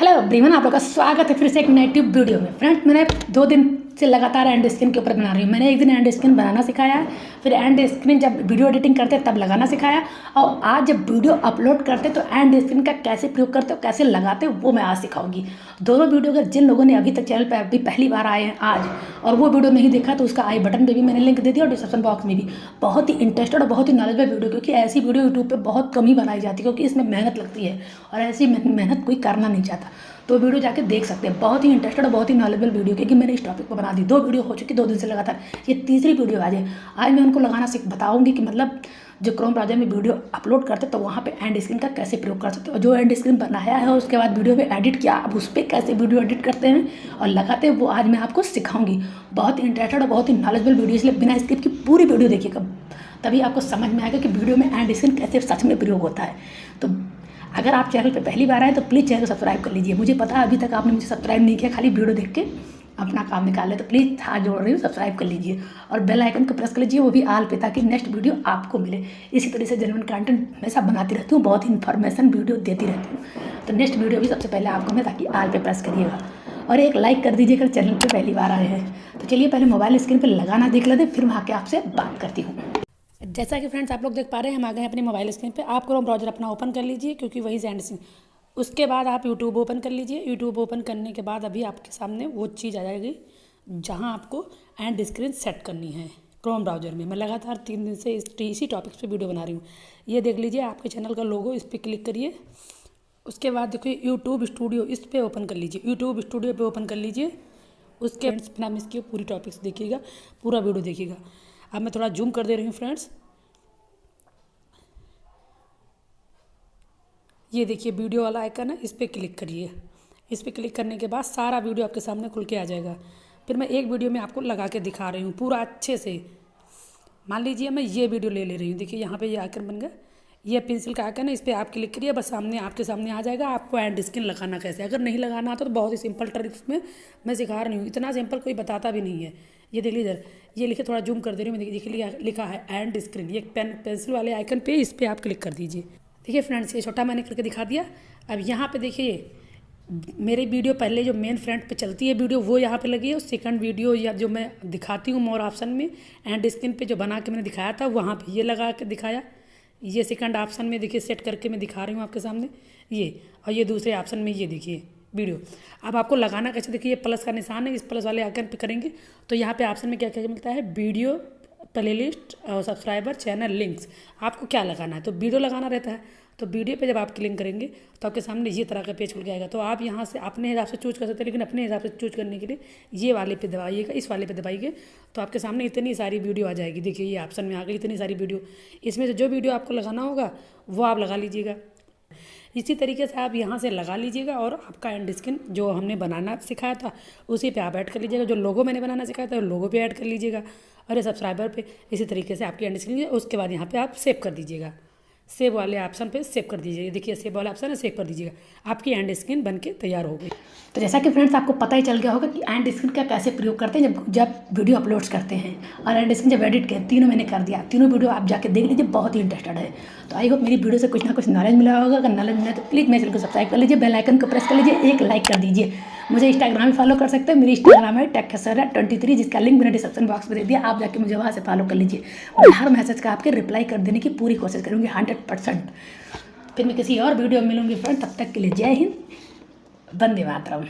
Hello everyone, आप लोग का स्वागत है फिर से एक नई ट्यूब वीडियो में। फ्रेंड्स, मैंने 2 दिन से लगातार एंड स्क्रीन के ऊपर बना रही हूँ। मैंने एक दिन एंड स्क्रीन बनाना सिखाया है, फिर एंड स्क्रीन जब वीडियो एडिटिंग करते हैं तब लगाना सिखाया, और आज जब वीडियो अपलोड करते तो एंड स्क्रीन का कैसे प्रयोग करते हो, कैसे लगाते हो, वो मैं आज सिखाऊंगी। दोनों वीडियो अगर जिन लोगों ने अभी तक चैनल पर अभी पहली बार आए हैं आज और वो वीडियो नहीं देखा तो उसका आई बटन पर भी मैंने लिंक दे दिया और डिस्क्रिप्शन बॉक्स में भी। बहुत ही इंटरेस्टेड और बहुत ही नॉलेजेबल वीडियो, क्योंकि ऐसी वीडियो यूट्यूब पर बहुत कम ही बनाई जाती है, क्योंकि इसमें मेहनत लगती है और ऐसी मेहनत कोई करना नहीं चाहता। तो वीडियो जाके देख सकते हैं। बहुत ही इंटरेस्टेड और बहुत ही नॉलेजेबल वीडियो, क्योंकि मैंने इस टॉपिक पर बना दी। 2 वीडियो हो चुकी 2 दिन से लगातार, ये तीसरी वीडियो आज है। आज मैं उनको लगाना बताऊंगी कि मतलब जो क्रोम ब्राउज़र में वीडियो अपलोड करते तो वहाँ पे एंड स्क्रीन का कैसे प्रयोग कर सकते हो, जो एंड स्क्रीन बनाया है उसके बाद वीडियो में एडिट किया, अब उस पर कैसे वीडियो एडिट करते हैं और लगाते हैं, वो आज मैं आपको सिखाऊंगी। बहुत ही इंटरेस्टेड और बहुत ही नॉलेजेबल वीडियो, इसलिए बिना स्किप की पूरी वीडियो देखिएगा, तभी आपको समझ में आएगा कि वीडियो में एंड स्क्रीन कैसे सच में प्रयोग होता है। तो अगर आप चैनल पे पहली बार आए तो प्लीज़ चैनल को सब्सक्राइब कर लीजिए। मुझे पता है अभी तक आपने मुझे सब्सक्राइब नहीं किया, खाली वीडियो देख के अपना काम निकाल ले, तो प्लीज़ हाथ जोड़ रही हूँ, सब्सक्राइब कर लीजिए और बेल आइकन को प्रेस कर लीजिए, वो भी आल पे, ताकि नेक्स्ट वीडियो आपको मिले। इसी तरह से जेन्युइन कंटेंट हमेशा बनाती रहती हूँ, बहुत ही इन्फॉर्मेशन वीडियो देती रहती हूँ। तो नेक्स्ट वीडियो भी सबसे पहले आपको मैं, ताकि आल पे प्रेस करिएगा और एक लाइक कर दीजिएगा चैनल पर पहली बार आए हैं। तो चलिए पहले मोबाइल स्क्रीन पर लगाना देख लेते, फिर मैं आके आपसे बात करती हूँ। जैसा कि फ्रेंड्स आप लोग देख पा रहे हैं, हम आ गए हैं अपने मोबाइल स्क्रीन पे। आप क्रोम ब्राउज़र अपना ओपन कर लीजिए, क्योंकि वही से एंड स्क्रीन। उसके बाद आप यूट्यूब ओपन कर लीजिए। यूट्यूब ओपन करने के बाद अभी आपके सामने वो चीज़ आ जाएगी जहां आपको एंड स्क्रीन सेट करनी है क्रोम ब्राउज़र में। मैं लगातार 3 दिन से इसी टॉपिक पे वीडियो बना रही हूँ। ये देख लीजिए आपके चैनल का लोगो, इस पर क्लिक करिए। उसके बाद देखिए यूट्यूब स्टूडियो, इस पर ओपन कर लीजिए। यूट्यूब स्टूडियो पर ओपन कर लीजिए। उसके बिना मिस किए पूरी टॉपिक्स देखिएगा, पूरा वीडियो देखिएगा। अब मैं थोड़ा जूम कर दे रही हूँ फ्रेंड्स। ये देखिए वीडियो वाला आइकन है, इस पर क्लिक करिए। इस पर क्लिक करने के बाद सारा वीडियो आपके सामने खुल के आ जाएगा। फिर मैं एक वीडियो में आपको लगा के दिखा रही हूँ पूरा अच्छे से। मान लीजिए मैं ये वीडियो ले रही हूँ, देखिए यहाँ पे ये आइकन बन गया, ये पेंसिल का आइकन है, इस पर आप क्लिक करिए, बस आपके सामने आ जाएगा आपको एंड स्क्रीन लगाना कैसे। अगर नहीं लगाना आता तो बहुत ही सिंपल ट्रिक्स में मैं सिखा रही हूँ, इतना सिंपल कोई बताता भी नहीं है। ये देख लीजिए, ये लिखे, थोड़ा जूम कर दे रही हूँ मैं, देखिए लिखा है एंड स्क्रीन, ये पेंसिल वाले आइकन पे, इस पर आप क्लिक कर दीजिए। देखिए फ्रेंड्स, ये छोटा मैंने करके दिखा दिया। अब यहाँ पे देखिए मेरी वीडियो पहले जो मेन फ्रंट पे चलती है वीडियो, वो यहाँ पे लगी है, और सेकंड वीडियो या जो मैं दिखाती हूँ मोर ऑप्शन में एंड स्क्रीन पे जो बना के मैंने दिखाया था, वहाँ पे ये लगा के दिखाया। ये सेकंड ऑप्शन में देखिए सेट करके मैं दिखा रही हूँ आपके सामने ये, और ये दूसरे ऑप्शन में ये देखिए वीडियो। अब आपको लगाना कैसे, देखिए ये प्लस का निशान है, इस प्लस वाले आइकन पे करेंगे तो यहाँ पे ऑप्शन में क्या क्या मिलता है, वीडियो, प्लेलिस्ट और सब्सक्राइबर, चैनल, लिंक्स। आपको क्या लगाना है, तो वीडियो लगाना रहता है। तो वीडियो पे जब आप क्लिक करेंगे तो आपके सामने ये तरह का पेज खुल के आएगा। तो आप यहाँ से अपने हिसाब से चूज कर सकते हैं, लेकिन अपने हिसाब से चूज करने के लिए ये वाले पे दबाइएगा, इस वाले पे दबाइए, तो आपके सामने इतनी सारी वीडियो आ जाएगी। देखिए ये ऑप्शन में आ गई इतनी सारी वीडियो, इसमें से जो वीडियो आपको लगाना होगा वो आप लगा लीजिएगा। इसी तरीके से आप यहाँ से लगा लीजिएगा और आपका एंड स्क्रीन जो हमने बनाना सिखाया था उसी पे आप ऐड कर लीजिएगा। जो लोगो मैंने बनाना सिखाया था लोगो पे ऐड कर लीजिएगा, और ये सब्सक्राइबर पे इसी तरीके से आपकी एंड स्क्रीन। उसके बाद यहाँ पे आप सेव कर दीजिएगा, सेव वाले ऑप्शन पे सेव कर दीजिए। देखिए सेव वाला ऑप्शन है, सेव कर दीजिएगा, आपकी एंड स्क्रीन बन के तैयार हो गई। तो जैसा कि फ्रेंड्स आपको पता ही चल गया होगा कि एंड स्क्रीन का कैसे प्रयोग करते हैं जब वीडियो अपलोड्स करते हैं, और एंड स्क्रीन जब एडिट करते, तीनों मैंने कर दिया। तीनों वीडियो आप जाके देख लीजिए, बहुत ही इंटरेस्टेड है। तो आई होप मेरी वीडियो से कुछ ना कुछ नॉलेज मिला होगा। अगर नॉलेज मिला तो प्लीज़ मेरे चैनल को सब्सक्राइब कर लीजिए, बेल आइकन को प्रेस कर लीजिए, एक लाइक कर दीजिए। मुझे इंस्टाग्राम में फॉलो कर सकते हैं, मेरी इंस्टाग्राम है @aishwarya23, जिसका लिंक मैंने डिस्क्रिप्शन बॉक्स में दे दिया। आप जाके मुझे वहाँ से फॉलो कर लीजिए। मैं हर मैसेज का आपके रिप्लाई कर देने की पूरी कोशिश करूँगी 100%। फिर मैं किसी और वीडियो में मिलूंगी फ्रेंड, तब तक के लिए जय हिंद, वंदे मातरम।